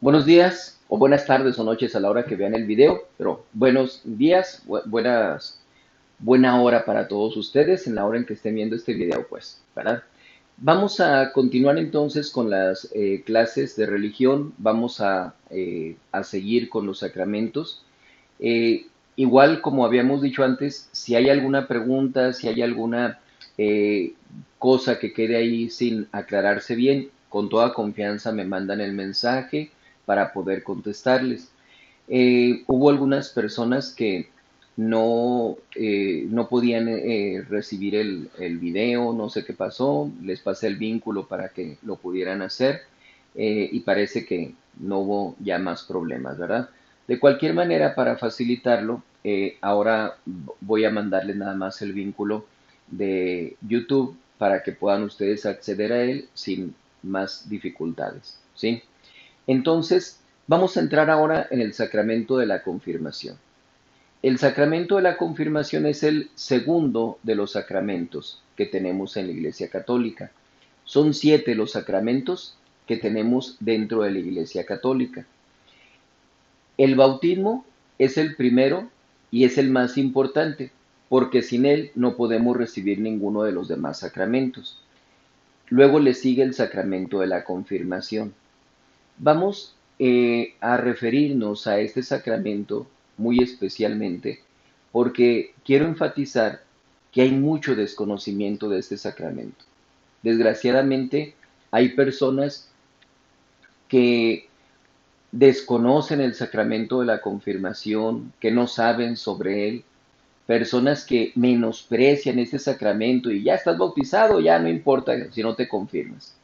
Buenos días o buenas tardes o noches a la hora que vean el video, pero buenos días, buena hora para todos ustedes en la hora en que estén viendo este video, pues, ¿verdad? Vamos a continuar entonces con las clases de religión, vamos a seguir con los sacramentos. Eh, Igual como habíamos dicho antes, si hay alguna pregunta, si hay alguna eh, cosa que quede ahí sin aclararse bien, con toda confianza me mandan el mensaje para poder contestarles. Hubo algunas personas que no podían recibir el video, no sé qué pasó, les pasé el vínculo para que lo pudieran hacer y parece que no hubo ya más problemas, ¿verdad? De cualquier manera, para facilitarlo, ahora voy a mandarles nada más el vínculo de YouTube para que puedan ustedes acceder a él sin más dificultades, ¿sí? Entonces, vamos a entrar ahora en el sacramento de la confirmación. El sacramento de la confirmación es el segundo de los sacramentos que tenemos en la Iglesia Católica. Son 7 los sacramentos que tenemos dentro de la Iglesia Católica. El bautismo es el primero y es el más importante, porque sin él no podemos recibir ninguno de los demás sacramentos. Luego le sigue el sacramento de la confirmación. Vamos a referirnos a este sacramento muy especialmente porque quiero enfatizar que hay mucho desconocimiento de este sacramento. Desgraciadamente, hay personas que desconocen el sacramento de la confirmación, que no saben sobre él, personas que menosprecian este sacramento y ya estás bautizado, ya no importa si no te confirmas.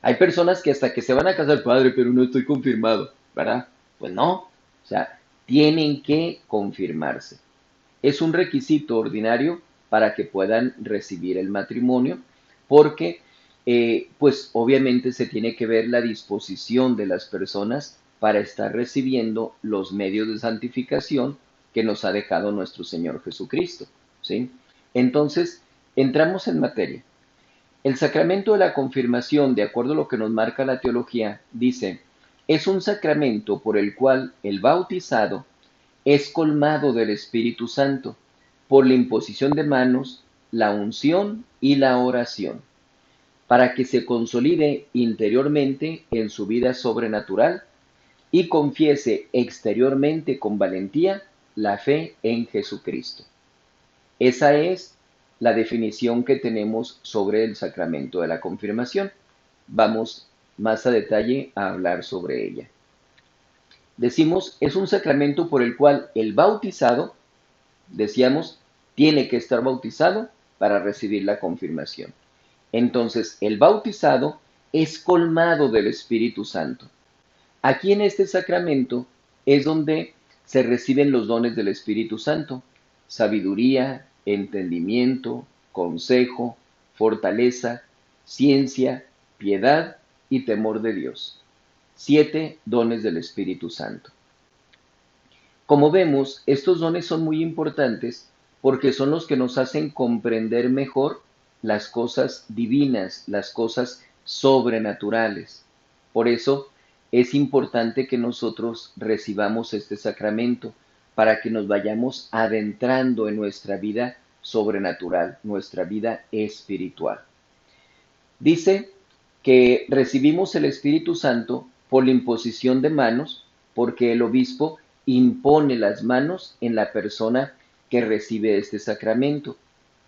Hay personas que hasta que se van a casar, padre, pero no estoy confirmado, ¿verdad? Pues no, o sea, tienen que confirmarse. Es un requisito ordinario para que puedan recibir el matrimonio, porque pues obviamente se tiene que ver la disposición de las personas para estar recibiendo los medios de santificación que nos ha dejado nuestro Señor Jesucristo, ¿sí? Entonces, entramos en materia. El sacramento de la confirmación, de acuerdo a lo que nos marca la teología, dice, es un sacramento por el cual el bautizado es colmado del Espíritu Santo por la imposición de manos, la unción y la oración, para que se consolide interiormente en su vida sobrenatural y confiese exteriormente con valentía la fe en Jesucristo. Esa es la definición que tenemos sobre el sacramento de la confirmación. Vamos más a detalle a hablar sobre ella. Decimos, es un sacramento por el cual el bautizado, decíamos, tiene que estar bautizado para recibir la confirmación. Entonces, el bautizado es colmado del Espíritu Santo. Aquí en este sacramento es donde se reciben los dones del Espíritu Santo: sabiduría, entendimiento, consejo, fortaleza, ciencia, piedad y temor de Dios. 7 dones del Espíritu Santo. Como vemos, estos dones son muy importantes porque son los que nos hacen comprender mejor las cosas divinas, las cosas sobrenaturales. Por eso es importante que nosotros recibamos este sacramento para que nos vayamos adentrando en nuestra vida sobrenatural, nuestra vida espiritual. Dice que recibimos el Espíritu Santo por la imposición de manos, porque el obispo impone las manos en la persona que recibe este sacramento,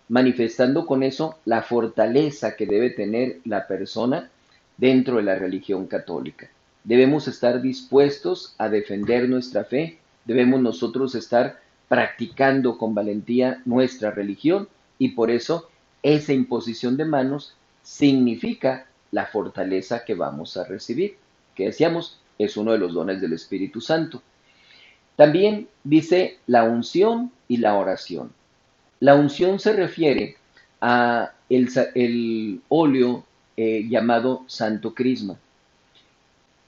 manifestando con eso la fortaleza que debe tener la persona dentro de la religión católica. Debemos estar dispuestos a defender nuestra fe, debemos nosotros estar practicando con valentía nuestra religión y por eso esa imposición de manos significa la fortaleza que vamos a recibir, que decíamos es uno de los dones del Espíritu Santo. También dice la unción y la oración. La unción se refiere a el óleo llamado Santo Crisma.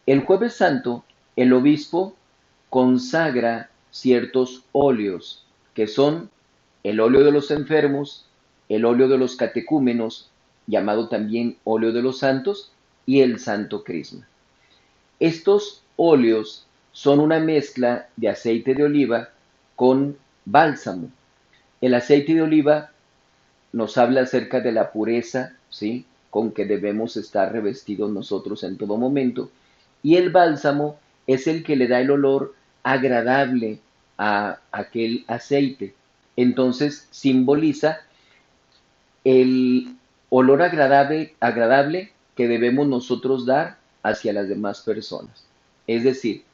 El Jueves Santo, el obispo consagra ciertos óleos, que son el óleo de los enfermos, el óleo de los catecúmenos, llamado también óleo de los santos, y el Santo Crisma. Estos óleos son una mezcla de aceite de oliva con bálsamo. El aceite de oliva nos habla acerca de la pureza, ¿sí?, con que debemos estar revestidos nosotros en todo momento. Y el bálsamo es el que le da el olor agradable a aquel aceite. Entonces simboliza el olor agradable que debemos nosotros dar hacia las demás personas. Es decir,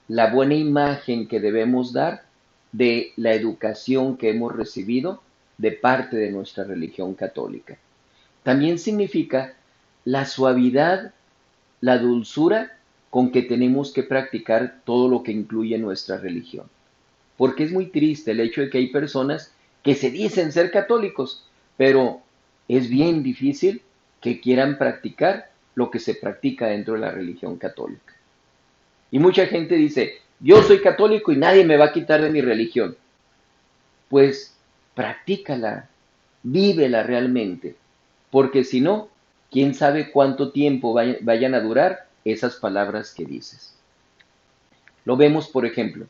la buena imagen que debemos dar de la educación que hemos recibido de parte de nuestra religión católica. También significa la suavidad, la dulzura con que tenemos que practicar todo lo que incluye nuestra religión. Porque es muy triste el hecho de que hay personas que se dicen ser católicos, pero es bien difícil que quieran practicar lo que se practica dentro de la religión católica. Y mucha gente dice, yo soy católico y nadie me va a quitar de mi religión. Pues practícala, vívela realmente, porque si no, quién sabe cuánto tiempo vayan a durar esas palabras que dices. Lo vemos, por ejemplo,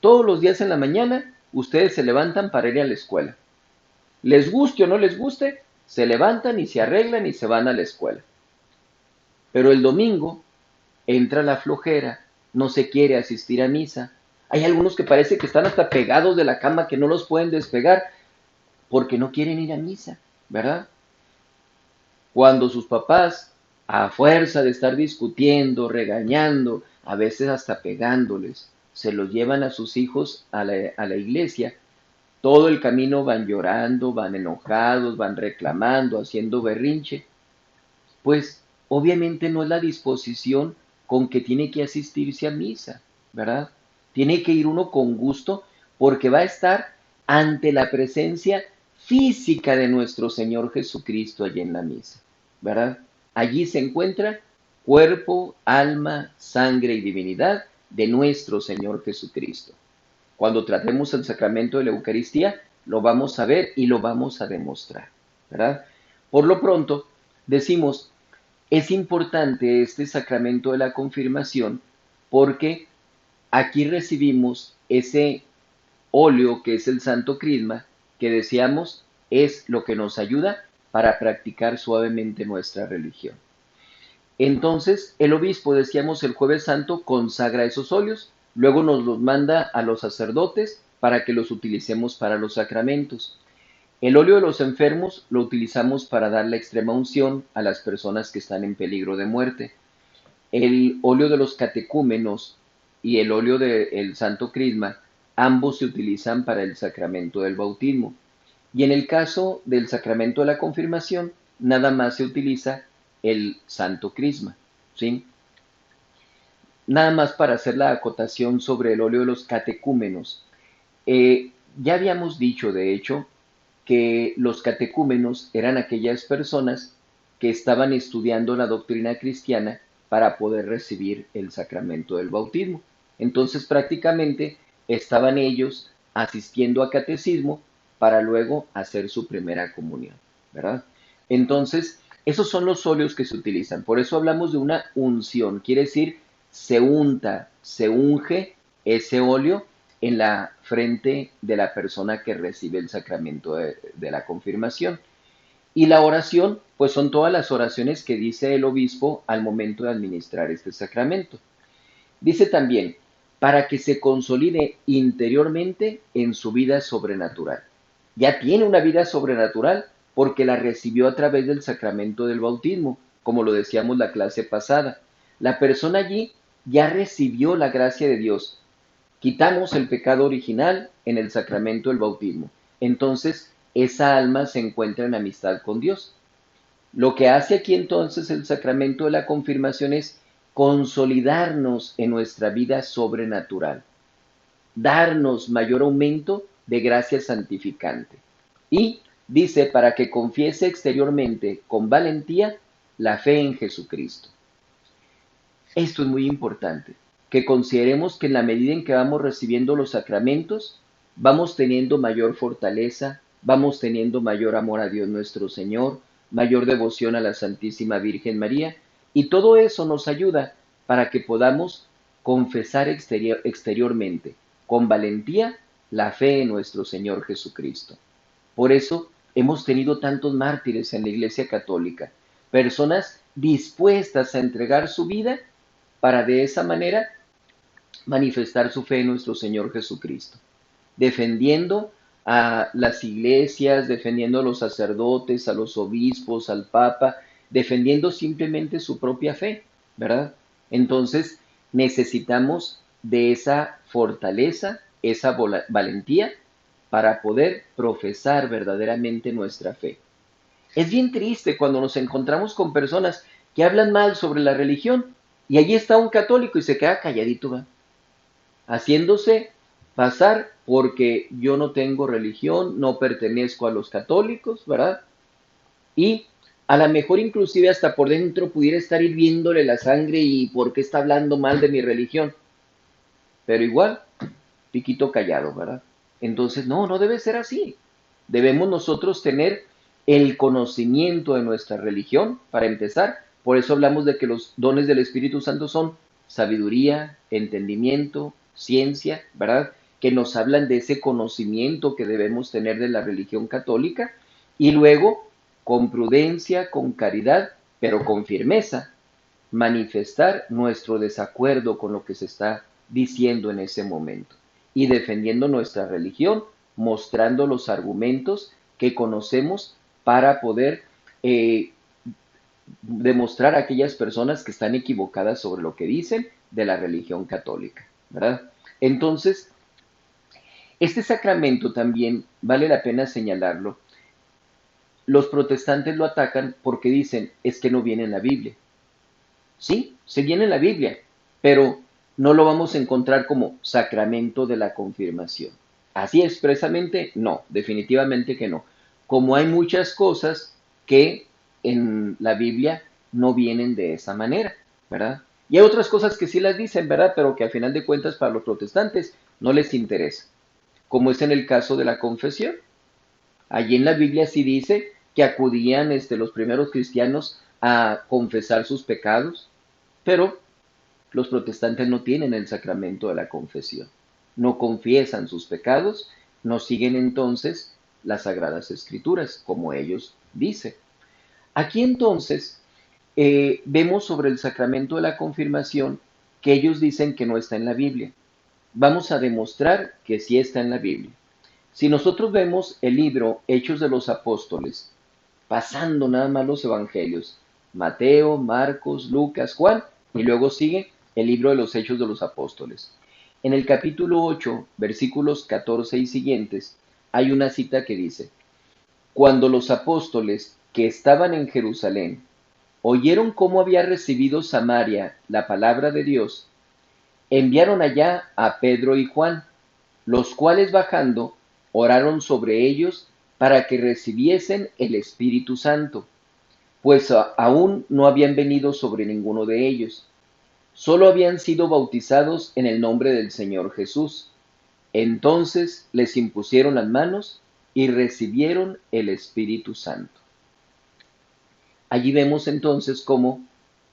todos los días en la mañana ustedes se levantan para ir a la escuela. Les guste o no les guste, se levantan y se arreglan y se van a la escuela. Pero el domingo entra la flojera, no se quiere asistir a misa. Hay algunos que parece que están hasta pegados de la cama, que no los pueden despegar porque no quieren ir a misa, ¿verdad? Cuando sus papás, a fuerza de estar discutiendo, regañando, a veces hasta pegándoles, se los llevan a sus hijos a la iglesia, todo el camino van llorando, van enojados, van reclamando, haciendo berrinche, pues obviamente no es la disposición con que tiene que asistirse a misa, ¿verdad? Tiene que ir uno con gusto porque va a estar ante la presencia física de nuestro Señor Jesucristo allí en la misa, ¿verdad? Allí se encuentra cuerpo, alma, sangre y divinidad de nuestro Señor Jesucristo. Cuando tratemos el sacramento de la Eucaristía, lo vamos a ver y lo vamos a demostrar, ¿verdad? Por lo pronto, decimos, es importante este sacramento de la confirmación porque aquí recibimos ese óleo que es el Santo Crisma, que decíamos es lo que nos ayuda para practicar suavemente nuestra religión. Entonces, el obispo, decíamos el Jueves Santo, consagra esos óleos, luego nos los manda a los sacerdotes para que los utilicemos para los sacramentos. El óleo de los enfermos lo utilizamos para dar la extrema unción a las personas que están en peligro de muerte. El óleo de los catecúmenos y el óleo del Santo Crisma, ambos se utilizan para el sacramento del bautismo. Y en el caso del sacramento de la confirmación, nada más se utiliza el Santo Crisma, ¿sí? Nada más para hacer la acotación sobre el óleo de los catecúmenos. Ya habíamos dicho, de hecho, que los catecúmenos eran aquellas personas que estaban estudiando la doctrina cristiana para poder recibir el sacramento del bautismo. Entonces prácticamente estaban ellos asistiendo a catecismo para luego hacer su primera comunión, ¿verdad? Entonces, esos son los óleos que se utilizan. Por eso hablamos de una unción. Quiere decir, se unta, se unge ese óleo en la frente de la persona que recibe el sacramento de la confirmación. Y la oración, pues son todas las oraciones que dice el obispo al momento de administrar este sacramento. Dice también, para que se consolide interiormente en su vida sobrenatural. Ya tiene una vida sobrenatural porque la recibió a través del sacramento del bautismo, como lo decíamos la clase pasada. La persona allí ya recibió la gracia de Dios. Quitamos el pecado original en el sacramento del bautismo. Entonces, esa alma se encuentra en amistad con Dios. Lo que hace aquí entonces el sacramento de la confirmación es consolidarnos en nuestra vida sobrenatural, darnos mayor aumento de gracia santificante. Y dice, para que confiese exteriormente con valentía la fe en Jesucristo. Esto es muy importante, que consideremos que en la medida en que vamos recibiendo los sacramentos, vamos teniendo mayor fortaleza, vamos teniendo mayor amor a Dios nuestro Señor, mayor devoción a la Santísima Virgen María, y todo eso nos ayuda para que podamos confesar exteriormente, con valentía, la fe en nuestro Señor Jesucristo. Por eso hemos tenido tantos mártires en la Iglesia Católica, personas dispuestas a entregar su vida para de esa manera manifestar su fe en nuestro Señor Jesucristo, defendiendo a las iglesias, defendiendo a los sacerdotes, a los obispos, al Papa, defendiendo simplemente su propia fe, ¿verdad? Entonces necesitamos de esa fortaleza, esa valentía para poder profesar verdaderamente nuestra fe. Es bien triste cuando nos encontramos con personas que hablan mal sobre la religión y allí está un católico y se queda calladito, ¿va? Haciéndose pasar porque yo no tengo religión, no pertenezco a los católicos, ¿verdad? Y a lo mejor inclusive hasta por dentro pudiera estar hirviéndole la sangre y por qué está hablando mal de mi religión. Pero igual, piquito callado, ¿verdad? Entonces, no debe ser así. Debemos nosotros tener el conocimiento de nuestra religión, para empezar. Por eso hablamos de que los dones del Espíritu Santo son sabiduría, entendimiento, ciencia, ¿verdad? Que nos hablan de ese conocimiento que debemos tener de la religión católica. Y luego, con prudencia, con caridad, pero con firmeza, manifestar nuestro desacuerdo con lo que se está diciendo en ese momento y defendiendo nuestra religión, mostrando los argumentos que conocemos para poder demostrar a aquellas personas que están equivocadas sobre lo que dicen de la religión católica, ¿verdad? Entonces, este sacramento también vale la pena señalarlo. Los protestantes lo atacan porque dicen, es que no viene en la Biblia. Sí, se viene en la Biblia, pero no lo vamos a encontrar como sacramento de la confirmación. Así expresamente, no, definitivamente que no. Como hay muchas cosas que en la Biblia no vienen de esa manera, ¿verdad? Y hay otras cosas que sí las dicen, ¿verdad? Pero que al final de cuentas para los protestantes no les interesa, como es en el caso de la confesión. Allí en la Biblia sí dice que acudían los primeros cristianos a confesar sus pecados, pero los protestantes no tienen el sacramento de la confesión. No confiesan sus pecados, no siguen entonces las sagradas escrituras, como ellos dicen. Aquí entonces vemos sobre el sacramento de la confirmación que ellos dicen que no está en la Biblia. Vamos a demostrar que sí está en la Biblia. Si nosotros vemos el libro Hechos de los Apóstoles, pasando nada más los evangelios, Mateo, Marcos, Lucas, Juan, y luego sigue el libro de los Hechos de los Apóstoles. En el capítulo 8, versículos 14 y siguientes, hay una cita que dice, cuando los apóstoles que estaban en Jerusalén oyeron cómo había recibido Samaria la palabra de Dios, enviaron allá a Pedro y Juan, los cuales bajando oraron sobre ellos para que recibiesen el Espíritu Santo, pues aún no habían venido sobre ninguno de ellos, solo habían sido bautizados en el nombre del Señor Jesús. Entonces les impusieron las manos y recibieron el Espíritu Santo. Allí vemos entonces cómo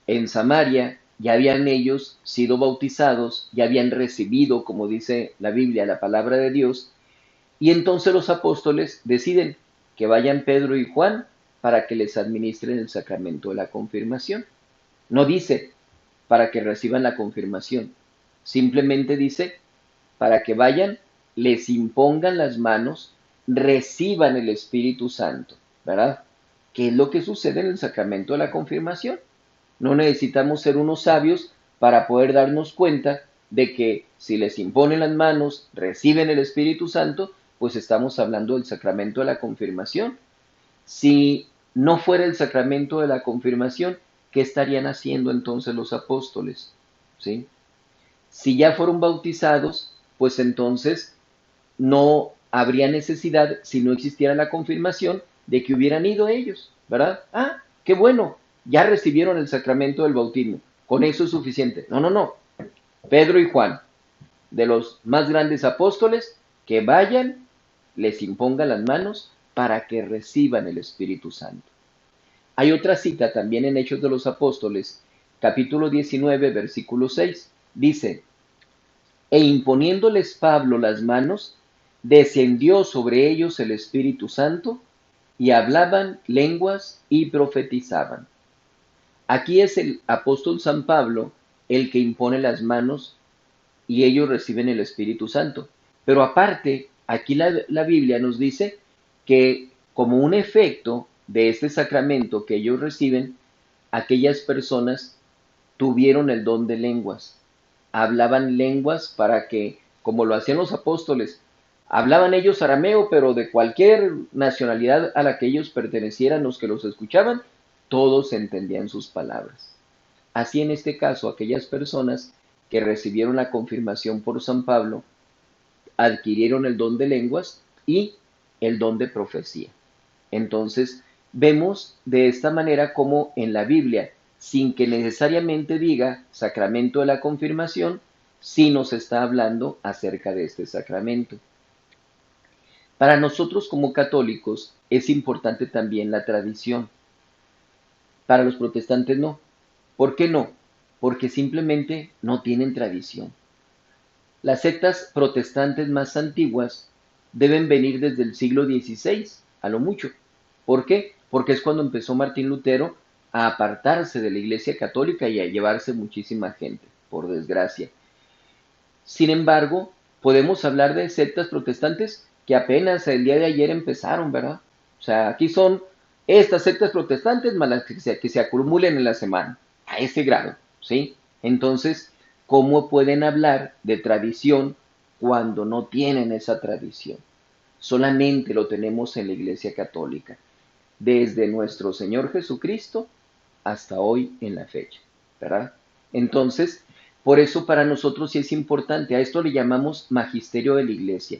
en Samaria ya habían ellos sido bautizados, ya habían recibido, como dice la Biblia, la palabra de Dios, y entonces los apóstoles deciden que vayan Pedro y Juan para que les administren el sacramento de la confirmación. No dice para que reciban la confirmación, simplemente dice para que vayan, les impongan las manos, reciban el Espíritu Santo, ¿verdad? ¿Qué es lo que sucede en el sacramento de la confirmación? No necesitamos ser unos sabios para poder darnos cuenta de que si les imponen las manos, reciben el Espíritu Santo, pues estamos hablando del sacramento de la confirmación. Si no fuera el sacramento de la confirmación, ¿qué estarían haciendo entonces los apóstoles? ¿Sí? Si ya fueron bautizados, pues entonces no habría necesidad, si no existiera la confirmación, de que hubieran ido ellos, ¿verdad? Ah, qué bueno, ya recibieron el sacramento del bautismo, con eso es suficiente. No. Pedro y Juan, de los más grandes apóstoles, que vayan, les impongan las manos para que reciban el Espíritu Santo. Hay otra cita también en Hechos de los Apóstoles capítulo 19, versículo 6. Dice, e imponiéndoles Pablo las manos, descendió sobre ellos el Espíritu Santo, y hablaban lenguas y profetizaban. Aquí es el apóstol San Pablo el que impone las manos y ellos reciben el Espíritu Santo. Pero aparte, aquí la Biblia nos dice que como un efecto de este sacramento que ellos reciben, aquellas personas tuvieron el don de lenguas. Hablaban lenguas para que, como lo hacían los apóstoles, hablaban ellos arameo, pero de cualquier nacionalidad a la que ellos pertenecieran, los que los escuchaban, todos entendían sus palabras. Así en este caso, aquellas personas que recibieron la confirmación por San Pablo adquirieron el don de lenguas y el don de profecía. Entonces, vemos de esta manera como en la Biblia, sin que necesariamente diga sacramento de la confirmación, sí nos está hablando acerca de este sacramento. Para nosotros como católicos es importante también la tradición. Para los protestantes no. ¿Por qué no? Porque simplemente no tienen tradición. Las sectas protestantes más antiguas deben venir desde el siglo XVI, a lo mucho. ¿Por qué? Porque es cuando empezó Martín Lutero a apartarse de la Iglesia Católica y a llevarse muchísima gente, por desgracia. Sin embargo, podemos hablar de sectas protestantes que apenas el día de ayer empezaron, ¿verdad? O sea, aquí son estas sectas protestantes más las que se acumulen en la semana, a ese grado, ¿sí? Entonces, ¿cómo pueden hablar de tradición cuando no tienen esa tradición? Solamente lo tenemos en la Iglesia Católica, desde nuestro Señor Jesucristo hasta hoy en la fecha, ¿verdad? Entonces, por eso para nosotros sí es importante, a esto le llamamos magisterio de la Iglesia.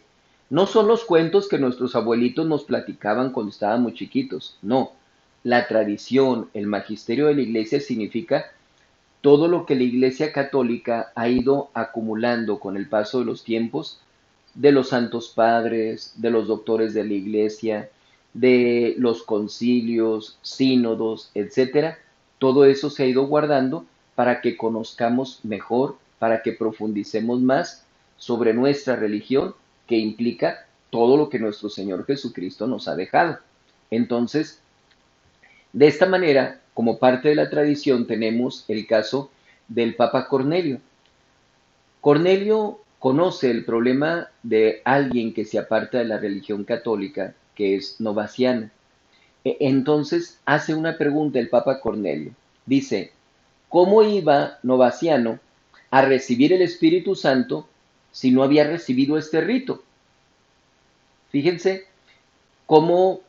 No son los cuentos que nuestros abuelitos nos platicaban cuando estábamos chiquitos, no. La tradición, el magisterio de la Iglesia significa todo lo que la Iglesia Católica ha ido acumulando con el paso de los tiempos, de los santos padres, de los doctores de la Iglesia, de los concilios, sínodos, etcétera. Todo eso se ha ido guardando para que conozcamos mejor, para que profundicemos más sobre nuestra religión, que implica todo lo que nuestro Señor Jesucristo nos ha dejado. Entonces, de esta manera, como parte de la tradición, tenemos el caso del Papa Cornelio. Cornelio conoce el problema de alguien que se aparta de la religión católica, que es novaciana. Entonces hace una pregunta el Papa Cornelio. Dice, ¿cómo iba Novaciano a recibir el Espíritu Santo si no había recibido este rito? Fíjense cómo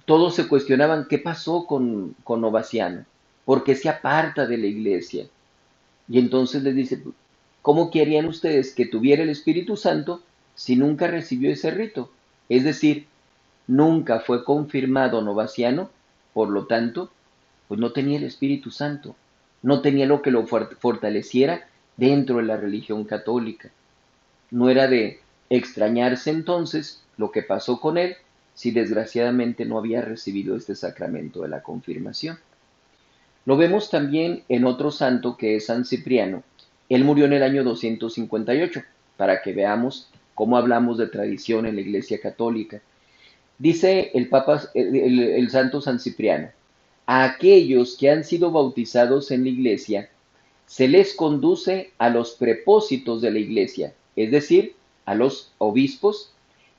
todos se cuestionaban qué pasó con Novaciano, por qué se aparta de la iglesia. Y entonces les dice, ¿cómo querían ustedes que tuviera el Espíritu Santo si nunca recibió ese rito? Es decir, nunca fue confirmado novaciano, por lo tanto, pues no tenía el Espíritu Santo, no tenía lo que lo fortaleciera dentro de la religión católica. No era de extrañarse entonces lo que pasó con él si desgraciadamente no había recibido este sacramento de la confirmación. Lo vemos también en otro santo que es San Cipriano. Él murió en el año 258, para que veamos cómo hablamos de tradición en la Iglesia Católica. Dice el santo San Cipriano, a aquellos que han sido bautizados en la Iglesia, se les conduce a los prepósitos de la Iglesia, es decir, a los obispos,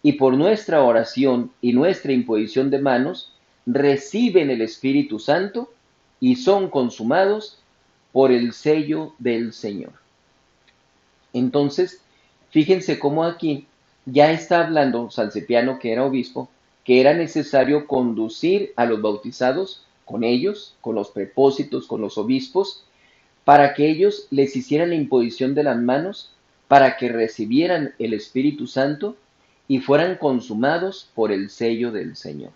y por nuestra oración y nuestra imposición de manos, reciben el Espíritu Santo y son consumados por el sello del Señor. Entonces, fíjense cómo aquí ya está hablando San Cipriano, que era obispo, que era necesario conducir a los bautizados con ellos, con los prepósitos, con los obispos, para que ellos les hicieran la imposición de las manos, para que recibieran el Espíritu Santo y fueran consumados por el sello del Señor,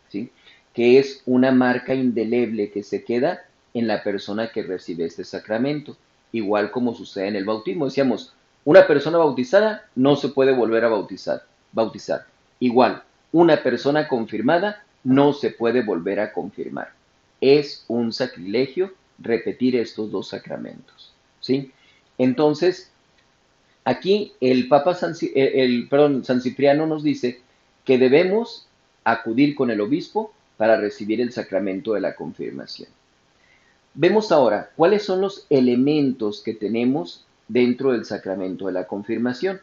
¿sí? Que es una marca indeleble que se queda en la persona que recibe este sacramento, igual como sucede en el bautismo. Decíamos, una persona bautizada no se puede volver a bautizar. Igual, una persona confirmada no se puede volver a confirmar. Es un sacrilegio repetir estos dos sacramentos, ¿sí? Entonces, aquí el Papa San Cipriano nos dice que debemos acudir con el obispo para recibir el sacramento de la confirmación. Vemos ahora cuáles son los elementos que tenemos dentro del sacramento de la confirmación.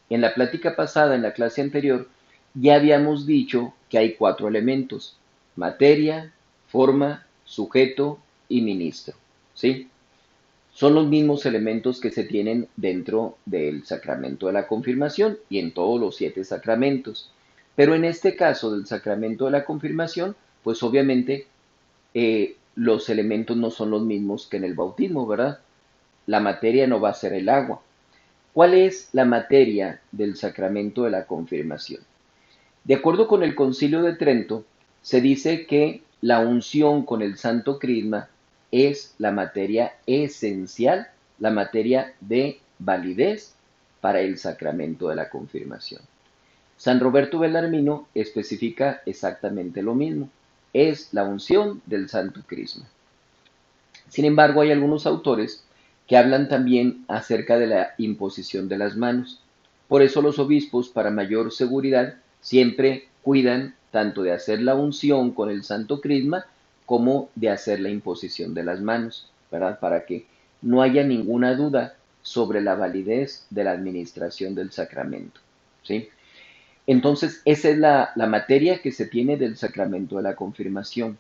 En la plática pasada, en la clase anterior, ya habíamos dicho que hay 4 elementos: materia, forma, sujeto y ministro, ¿sí? Son los mismos elementos que se tienen dentro del sacramento de la confirmación y en todos los 7 sacramentos. Pero en este caso del sacramento de la confirmación, pues obviamente los elementos no son los mismos que en el bautismo, ¿verdad? La materia no va a ser el agua. ¿Cuál es la materia del sacramento de la confirmación? De acuerdo con el Concilio de Trento, se dice que la unción con el Santo Crisma es la materia esencial, la materia de validez para el sacramento de la confirmación. San Roberto Bellarmino especifica exactamente lo mismo: es la unción del Santo Crisma. Sin embargo, hay algunos autores que hablan también acerca de la imposición de las manos. Por eso los obispos, para mayor seguridad, siempre cuidan tanto de hacer la unción con el Santo Crisma como de hacer la imposición de las manos, ¿verdad? Para que no haya ninguna duda sobre la validez de la administración del sacramento, ¿sí? Entonces, esa es la materia que se tiene del sacramento de la confirmación.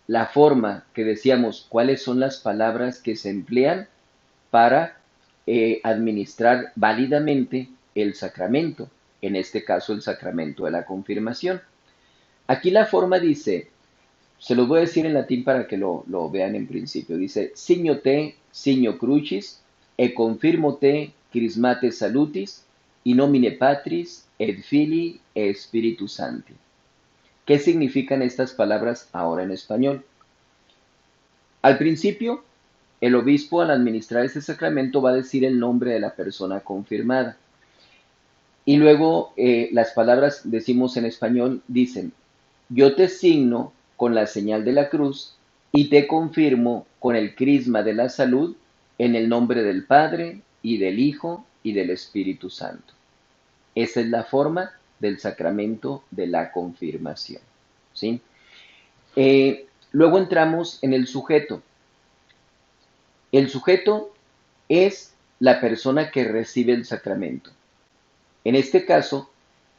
La forma que decíamos, cuáles son las palabras que se emplean para administrar válidamente el sacramento, en este caso el sacramento de la confirmación. Aquí la forma dice, se los voy a decir en latín para que lo vean en principio, dice: signo te, signo crucis, e confirmo te, crismate salutis, in nomine Patris, et Filii, et Spiritus Sancti. ¿Qué significan estas palabras ahora en español? Al principio, el obispo, al administrar este sacramento, va a decir el nombre de la persona confirmada. Y luego las palabras, decimos en español, dicen: yo te signo con la señal de la cruz y te confirmo con el crisma de la salud, en el nombre del Padre y del Hijo y del Espíritu Santo. Esa es la forma del sacramento de la confirmación, ¿sí? Luego entramos en el sujeto. El sujeto es la persona que recibe el sacramento. En este caso,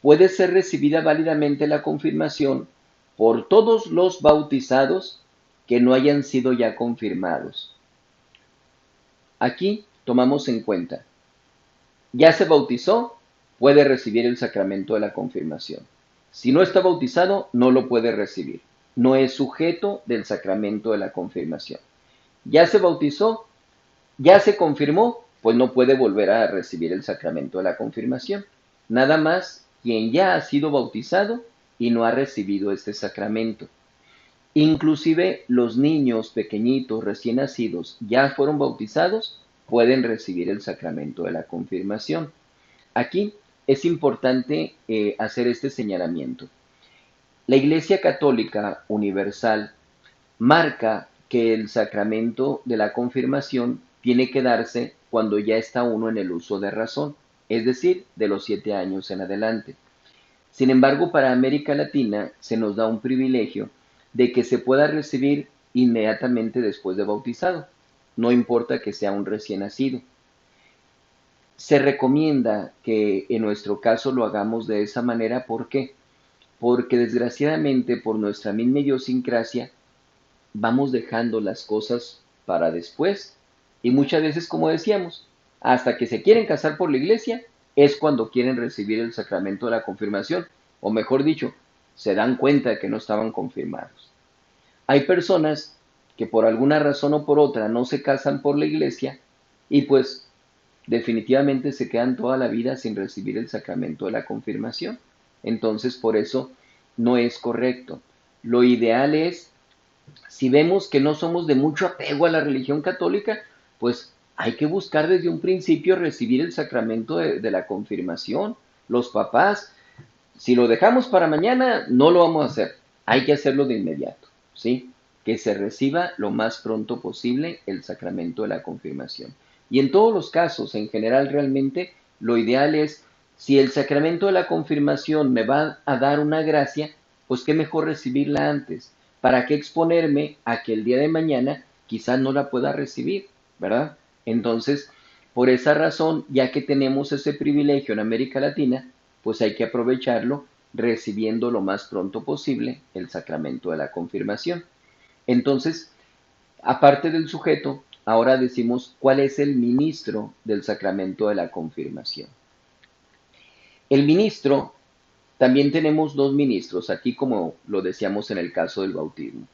puede ser recibida válidamente la confirmación por todos los bautizados que no hayan sido ya confirmados. Aquí tomamos en cuenta: ya se bautizó, puede recibir el sacramento de la confirmación. Si no está bautizado, no lo puede recibir. No es sujeto del sacramento de la confirmación. Ya se bautizó, ya se confirmó, pues no puede volver a recibir el sacramento de la confirmación. Nada más quien ya ha sido bautizado y no ha recibido este sacramento. Inclusive los niños pequeñitos recién nacidos ya fueron bautizados, pueden recibir el sacramento de la confirmación. Aquí es importante hacer este señalamiento. La Iglesia Católica Universal marca que el sacramento de la confirmación tiene que darse cuando ya está uno en el uso de razón, es decir, de los 7 años en adelante. Sin embargo, para América Latina se nos da un privilegio de que se pueda recibir inmediatamente después de bautizado, no importa que sea un recién nacido. Se recomienda que en nuestro caso lo hagamos de esa manera. ¿Por qué? Porque desgraciadamente, por nuestra misma idiosincrasia, vamos dejando las cosas para después, y muchas veces, como decíamos, hasta que se quieren casar por la iglesia es cuando quieren recibir el sacramento de la confirmación, o mejor dicho, se dan cuenta de que no estaban confirmados. Hay personas que por alguna razón o por otra no se casan por la iglesia y pues definitivamente se quedan toda la vida sin recibir el sacramento de la confirmación. Entonces, por eso no es correcto. Lo ideal es, si vemos que no somos de mucho apego a la religión católica, pues hay que buscar desde un principio recibir el sacramento de la confirmación. Los papás, si lo dejamos para mañana, no lo vamos a hacer. Hay que hacerlo de inmediato, ¿sí? que se reciba lo más pronto posible el sacramento de la confirmación. Y en todos los casos, en general, realmente lo ideal es, si el sacramento de la confirmación me va a dar una gracia, pues qué mejor recibirla antes. ¿Para qué exponerme a que el día de mañana quizás no la pueda recibir, ¿verdad? Entonces, por esa razón, ya que tenemos ese privilegio en América Latina, pues hay que aprovecharlo recibiendo lo más pronto posible el sacramento de la confirmación. Entonces, aparte del sujeto, ahora decimos cuál es el ministro del sacramento de la confirmación. El ministro, también tenemos dos ministros, aquí como lo decíamos en el caso del bautismo.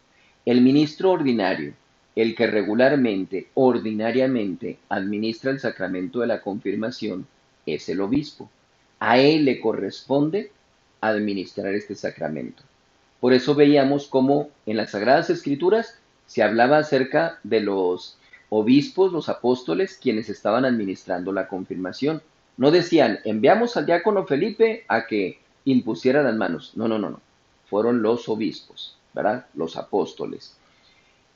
El ministro ordinario, el que regularmente, ordinariamente, administra el sacramento de la confirmación, es el obispo. A él le corresponde administrar este sacramento. Por eso veíamos cómo en las Sagradas Escrituras se hablaba acerca de los obispos, los apóstoles, quienes estaban administrando la confirmación. No decían, enviamos al diácono Felipe a que impusiera las manos. No, no, no, no. Fueron los obispos, ¿verdad? Los apóstoles.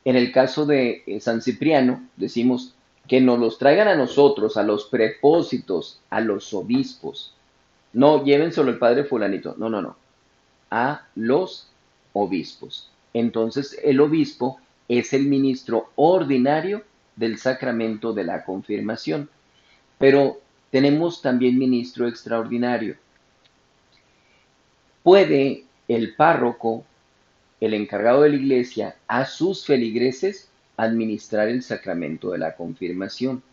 En el caso de San Cipriano, decimos que nos los traigan a nosotros, a los prepósitos, a los obispos. No, llévenselo el padre fulanito. No, no, no. A los obispos. Entonces, el obispo es el ministro ordinario del sacramento de la confirmación. Pero tenemos también ministro extraordinario. Puede el párroco, el encargado de la iglesia, a sus feligreses administrar el sacramento de la confirmación.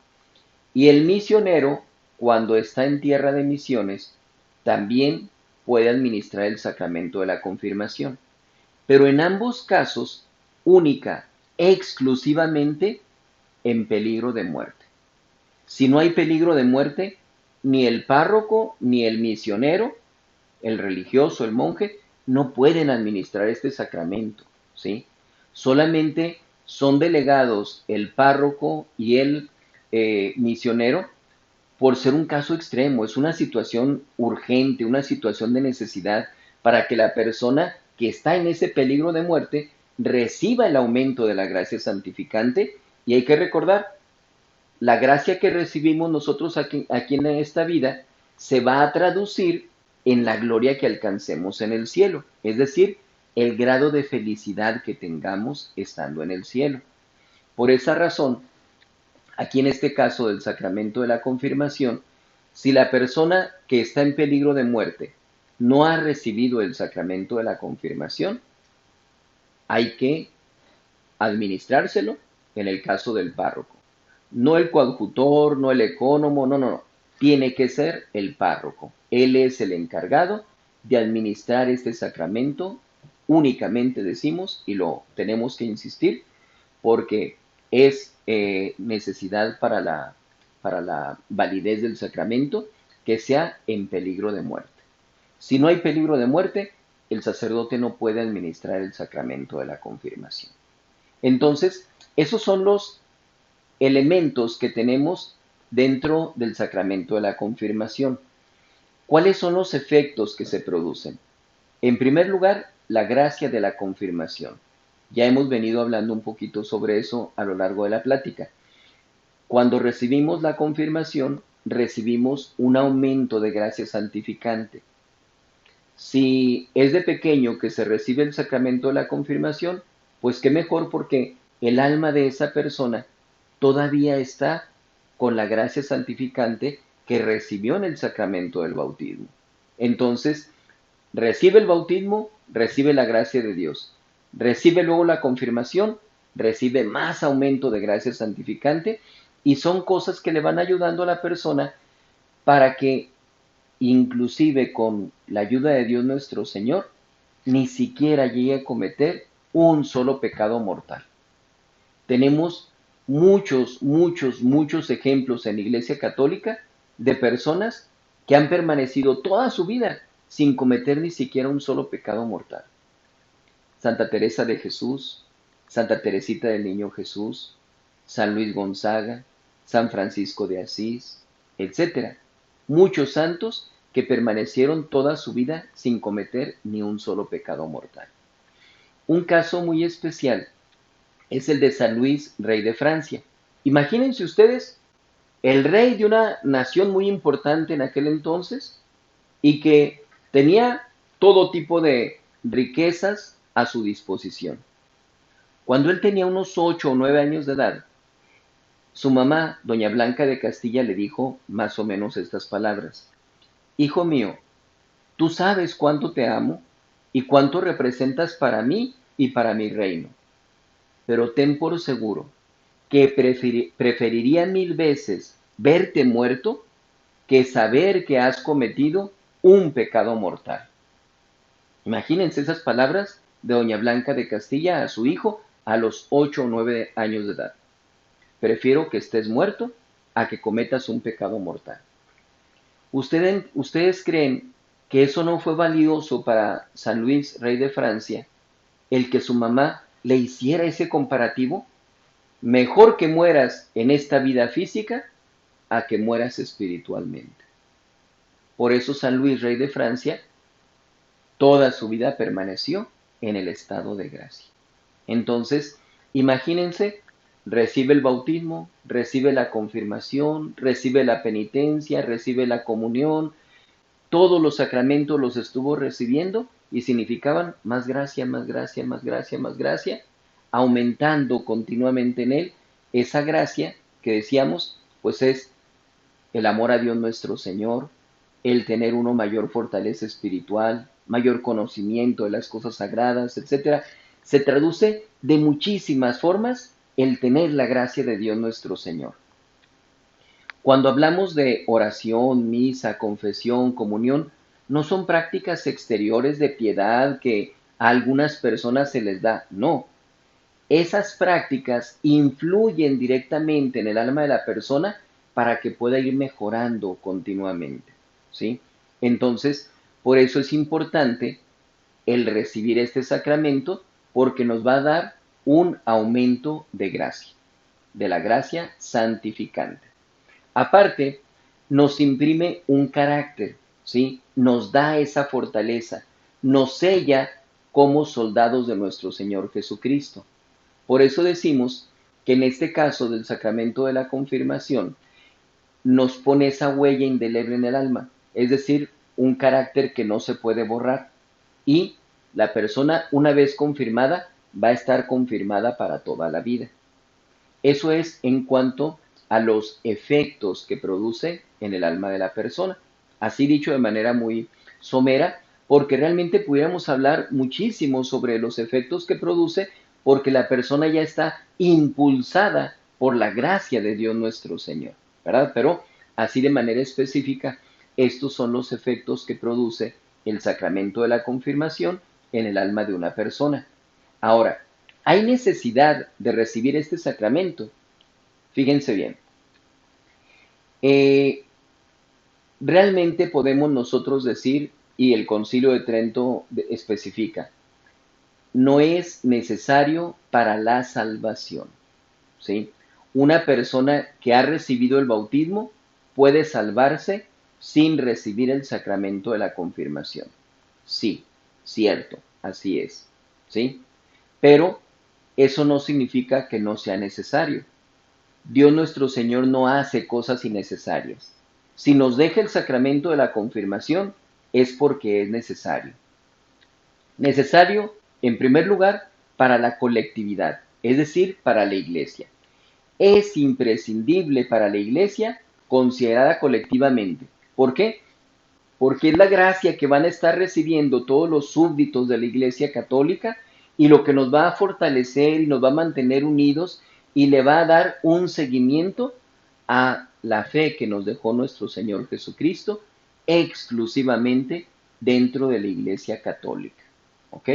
Y el misionero, cuando está en tierra de misiones, también puede administrar el sacramento de la confirmación. Pero en ambos casos, única, exclusivamente en peligro de muerte. Si no hay peligro de muerte, ni el párroco, ni el misionero, el religioso, el monje, no pueden administrar este sacramento, ¿sí? Solamente son delegados el párroco y el misionero por ser un caso extremo, es una situación urgente, una situación de necesidad para que la persona que está en ese peligro de muerte reciba el aumento de la gracia santificante. Y hay que recordar, la gracia que recibimos nosotros aquí en esta vida se va a traducir en la gloria que alcancemos en el cielo, es decir, el grado de felicidad que tengamos estando en el cielo. Por esa razón, aquí en este caso del sacramento de la confirmación, si la persona que está en peligro de muerte no ha recibido el sacramento de la confirmación, hay que administrárselo en el caso del párroco. No el coadjutor, no el ecónomo, no, no, no. Tiene que ser el párroco. Él es el encargado de administrar este sacramento únicamente, decimos, y lo tenemos que insistir, porque es necesidad para la validez del sacramento que sea en peligro de muerte. Si no hay peligro de muerte, el sacerdote no puede administrar el sacramento de la confirmación. Entonces, esos son los elementos que tenemos dentro del sacramento de la confirmación. ¿Cuáles son los efectos que se producen? En primer lugar, la gracia de la confirmación. Ya hemos venido hablando un poquito sobre eso a lo largo de la plática. Cuando recibimos la confirmación, recibimos un aumento de gracia santificante. Si es de pequeño que se recibe el sacramento de la confirmación, pues qué mejor, porque el alma de esa persona todavía está con la gracia santificante que recibió en el sacramento del bautismo. Entonces, recibe el bautismo, recibe la gracia de Dios. Recibe luego la confirmación, recibe más aumento de gracia santificante, y son cosas que le van ayudando a la persona para que, inclusive con la ayuda de Dios nuestro Señor, ni siquiera llegue a cometer un solo pecado mortal. Tenemos muchos ejemplos en la Iglesia Católica de personas que han permanecido toda su vida sin cometer ni siquiera un solo pecado mortal. Santa Teresa de Jesús, Santa Teresita del Niño Jesús, San Luis Gonzaga, San Francisco de Asís, etc. Muchos santos que permanecieron toda su vida sin cometer ni un solo pecado mortal. Un caso muy especial es el de San Luis, rey de Francia. Imagínense ustedes, el rey de una nación muy importante en aquel entonces y que tenía todo tipo de riquezas a su disposición. Cuando él tenía unos 8 o 9 años de edad, su mamá, doña Blanca de Castilla, le dijo más o menos estas palabras: Hijo mío, tú sabes cuánto te amo y cuánto representas para mí y para mi reino, pero ten por seguro que preferiría 1000 veces verte muerto que saber que has cometido un pecado mortal. Imagínense esas palabras de doña Blanca de Castilla a su hijo a los 8 o 9 años de edad. Prefiero que estés muerto a que cometas un pecado mortal. ¿Ustedes creen que eso no fue valioso para San Luis, rey de Francia, el que su mamá le hiciera ese comparativo? Mejor que mueras en esta vida física a que mueras espiritualmente. Por eso San Luis, rey de Francia, toda su vida permaneció en el estado de gracia. Entonces, imagínense, recibe el bautismo, recibe la confirmación, recibe la penitencia, recibe la comunión, todos los sacramentos los estuvo recibiendo y significaban más gracia, más gracia, más gracia, más gracia, aumentando continuamente en él esa gracia que decíamos, pues es el amor a Dios nuestro Señor, el tener uno mayor fortaleza espiritual, mayor conocimiento de las cosas sagradas, etcétera. Se traduce de muchísimas formas el tener la gracia de Dios nuestro Señor. Cuando hablamos de oración, misa, confesión, comunión, no son prácticas exteriores de piedad que a algunas personas se les da, no. Esas prácticas influyen directamente en el alma de la persona para que pueda ir mejorando continuamente, ¿sí? Entonces, por eso es importante el recibir este sacramento porque nos va a dar un aumento de gracia, de la gracia santificante. Aparte, nos imprime un carácter, ¿sí? Nos da esa fortaleza, nos sella como soldados de nuestro Señor Jesucristo. Por eso decimos que en este caso del sacramento de la confirmación nos pone esa huella indeleble en el alma, es decir, un carácter que no se puede borrar y la persona una vez confirmada va a estar confirmada para toda la vida. Eso es en cuanto a los efectos que produce en el alma de la persona. Así dicho de manera muy somera, porque realmente pudiéramos hablar muchísimo sobre los efectos que produce, porque la persona ya está impulsada por la gracia de Dios nuestro Señor, ¿verdad? Pero así de manera específica, estos son los efectos que produce el sacramento de la confirmación en el alma de una persona. Ahora, ¿hay necesidad de recibir este sacramento? Fíjense bien. Eh, Realmente podemos nosotros decir, y el Concilio de Trento especifica, no es necesario para la salvación, ¿sí? Una persona que ha recibido el bautismo puede salvarse sin recibir el sacramento de la confirmación. Sí, cierto, así es, ¿sí? Pero eso no significa que no sea necesario. Dios nuestro Señor no hace cosas innecesarias. Si nos deja el sacramento de la confirmación, es porque es necesario. Necesario, en primer lugar, para la colectividad, es decir, para la iglesia. Es imprescindible para la iglesia considerada colectivamente. ¿Por qué? Porque es la gracia que van a estar recibiendo todos los súbditos de la Iglesia Católica y lo que nos va a fortalecer y nos va a mantener unidos y le va a dar un seguimiento a la fe que nos dejó nuestro Señor Jesucristo exclusivamente dentro de la Iglesia Católica. ¿Ok?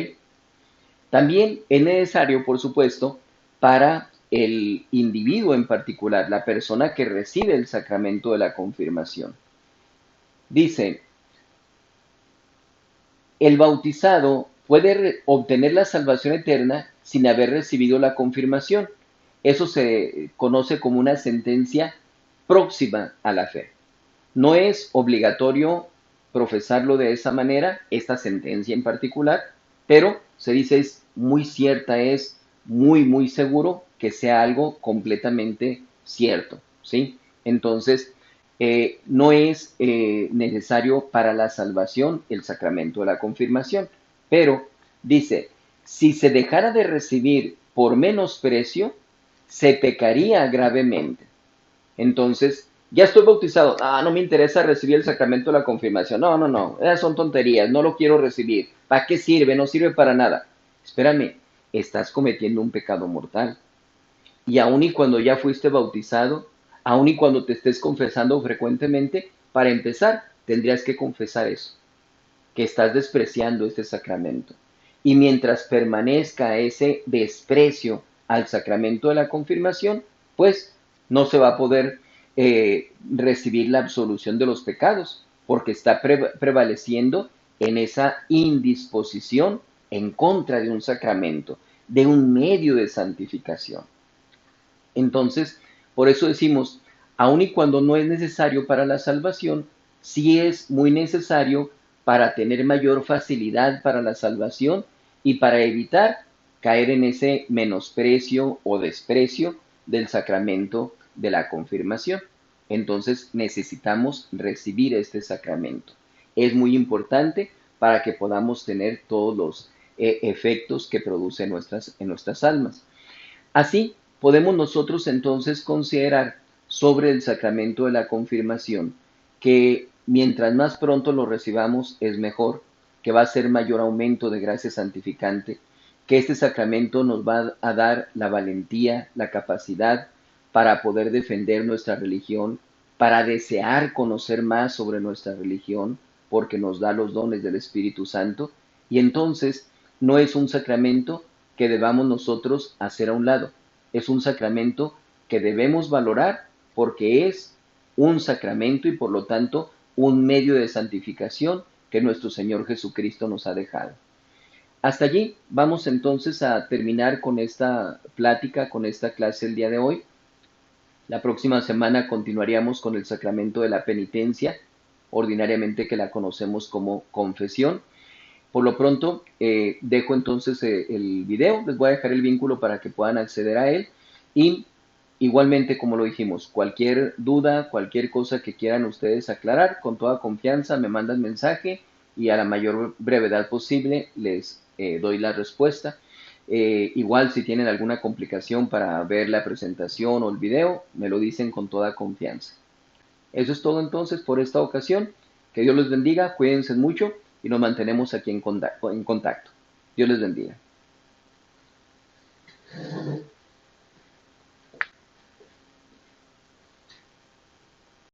También es necesario, por supuesto, para el individuo en particular, la persona que recibe el sacramento de la confirmación. Dice, el bautizado puede obtener la salvación eterna sin haber recibido la confirmación. Eso se conoce como una sentencia próxima a la fe. No es obligatorio profesarlo de esa manera, esta sentencia en particular, pero se dice es muy cierta, es muy, muy seguro que sea algo completamente cierto, ¿sí? Entonces, no es necesario para la salvación el sacramento de la confirmación, pero dice, si se dejara de recibir por menosprecio, se pecaría gravemente. Entonces, ya estoy bautizado. Ah, no me interesa recibir el sacramento de la confirmación. No, no, no. Esas son tonterías. No lo quiero recibir. ¿Para qué sirve? No sirve para nada. Espérame, estás cometiendo un pecado mortal. Y aun y cuando ya fuiste bautizado, aun y cuando te estés confesando frecuentemente, para empezar, tendrías que confesar eso, que estás despreciando este sacramento. Y mientras permanezca ese desprecio al sacramento de la confirmación, pues no se va a poder recibir la absolución de los pecados, porque está prevaleciendo en esa indisposición en contra de un sacramento, de un medio de santificación. Entonces, por eso decimos, aun y cuando no es necesario para la salvación, sí es muy necesario para tener mayor facilidad para la salvación y para evitar caer en ese menosprecio o desprecio del sacramento de la confirmación. Entonces necesitamos recibir este sacramento. Es muy importante para que podamos tener todos los efectos que produce en nuestras almas. Así, podemos nosotros entonces considerar sobre el sacramento de la confirmación que mientras más pronto lo recibamos es mejor, que va a ser mayor aumento de gracia santificante, que este sacramento nos va a dar la valentía, la capacidad para poder defender nuestra religión, para desear conocer más sobre nuestra religión, porque nos da los dones del Espíritu Santo, y entonces no es un sacramento que debamos nosotros hacer a un lado, es un sacramento que debemos valorar porque es un sacramento y por lo tanto un medio de santificación que nuestro Señor Jesucristo nos ha dejado. Hasta allí vamos entonces a terminar con esta plática, con esta clase el día de hoy. La próxima semana continuaríamos con el sacramento de la penitencia, ordinariamente que la conocemos como confesión. Por lo pronto, dejo entonces el video, les voy a dejar el vínculo para que puedan acceder a él y igualmente, como lo dijimos, cualquier duda, cualquier cosa que quieran ustedes aclarar, con toda confianza me mandan mensaje y a la mayor brevedad posible les doy la respuesta. Igual si tienen alguna complicación para ver la presentación o el video, me lo dicen con toda confianza. Eso es todo entonces por esta ocasión. Que Dios les bendiga, cuídense mucho y nos mantenemos aquí en contacto. Dios les bendiga.